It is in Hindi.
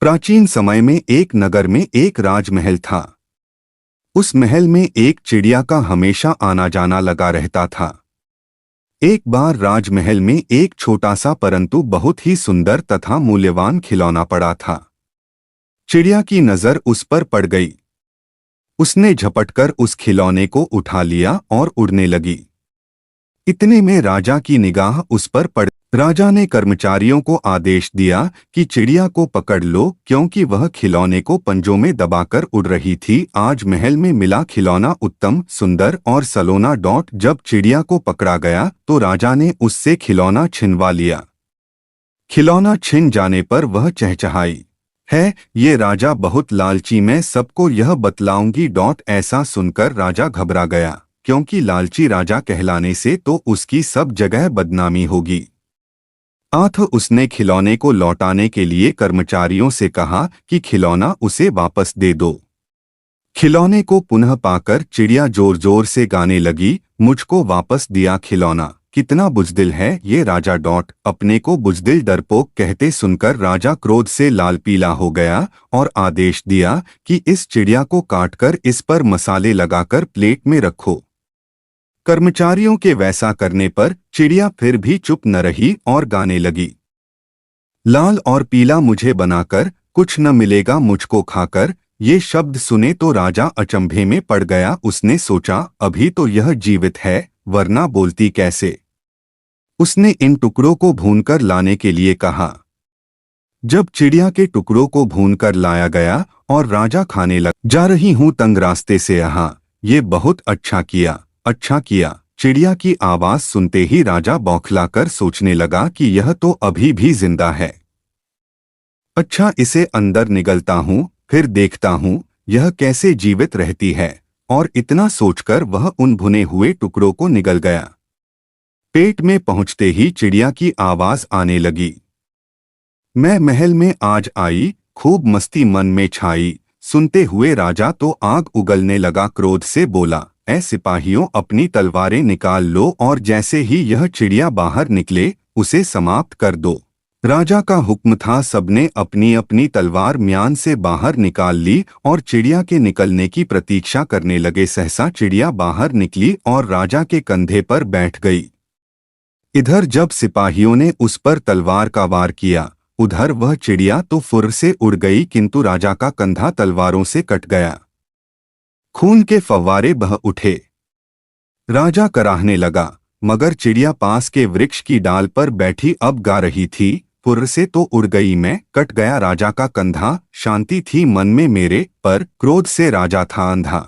प्राचीन समय में एक नगर में एक राजमहल था। उस महल में एक चिड़िया का हमेशा आना जाना लगा रहता था। एक बार राजमहल में एक छोटा सा परंतु बहुत ही सुंदर तथा मूल्यवान खिलौना पड़ा था। चिड़िया की नजर उस पर पड़ गई। उसने झपटकर उस खिलौने को उठा लिया और उड़ने लगी। इतने में राजा की निगाह उस पर पड़। राजा ने कर्मचारियों को आदेश दिया कि चिड़िया को पकड़ लो, क्योंकि वह खिलौने को पंजों में दबाकर उड़ रही थी। आज महल में मिला खिलौना उत्तम, सुंदर और सलोना। जब चिड़िया को पकड़ा गया तो राजा ने उससे खिलौना छिनवा लिया। खिलौना छिन जाने पर वह चहचहाई, है ये राजा बहुत लालची, मैं सबको यह बतलाऊंगी। ऐसा सुनकर राजा घबरा गया, क्योंकि लालची राजा कहलाने से तो उसकी सब जगह बदनामी होगी। उसने खिलौने को लौटाने के लिए कर्मचारियों से कहा कि खिलौना उसे वापस दे दो। खिलौने को पुनः पाकर चिड़िया जोर जोर से गाने लगी, मुझको वापस दिया खिलौना, कितना बुज़दिल है ये राजा। अपने को बुज़दिल डरपोक कहते सुनकर राजा क्रोध से लाल पीला हो गया और आदेश दिया कि इस चिड़िया को काटकर इस पर मसाले लगाकर प्लेट में रखो। कर्मचारियों के वैसा करने पर चिड़िया फिर भी चुप न रही और गाने लगी, लाल और पीला मुझे बनाकर, कुछ न मिलेगा मुझको खाकर। ये शब्द सुने तो राजा अचंभे में पड़ गया। उसने सोचा, अभी तो यह जीवित है, वरना बोलती कैसे। उसने इन टुकड़ों को भूनकर लाने के लिए कहा। जब चिड़िया के टुकड़ों को भूनकर लाया गया और राजा खाने लग, जा रही हूं तंग रास्ते से यहाँ, ये बहुत अच्छा किया, अच्छा किया। चिड़िया की आवाज सुनते ही राजा बौखलाकर सोचने लगा कि यह तो अभी भी जिंदा है। अच्छा, इसे अंदर निगलता हूँ, फिर देखता हूँ यह कैसे जीवित रहती है। और इतना सोचकर वह उन भुने हुए टुकड़ों को निगल गया। पेट में पहुंचते ही चिड़िया की आवाज आने लगी, मैं महल में आज आई, खूब मस्ती मन में छाई। सुनते हुए राजा तो आग उगलने लगा। क्रोध से बोला, ऐ सिपाहियों, अपनी तलवारें निकाल लो और जैसे ही यह चिड़िया बाहर निकले उसे समाप्त कर दो। राजा का हुक्म था। सबने अपनी अपनी तलवार म्यान से बाहर निकाल ली और चिड़िया के निकलने की प्रतीक्षा करने लगे। सहसा चिड़िया बाहर निकली और राजा के कंधे पर बैठ गई। इधर जब सिपाहियों ने उस पर तलवार का वार किया, उधर वह चिड़िया तो फुर्र से उड़ गई, किंतु राजा का कंधा तलवारों से कट गया। खून के फव्वारे बह उठे। राजा कराहने लगा, मगर चिड़िया पास के वृक्ष की डाल पर बैठी अब गा रही थी, फुर्र से तो उड़ गई मैं, कट गया राजा का कंधा। शांति थी मन में मेरे, पर क्रोध से राजा था अंधा।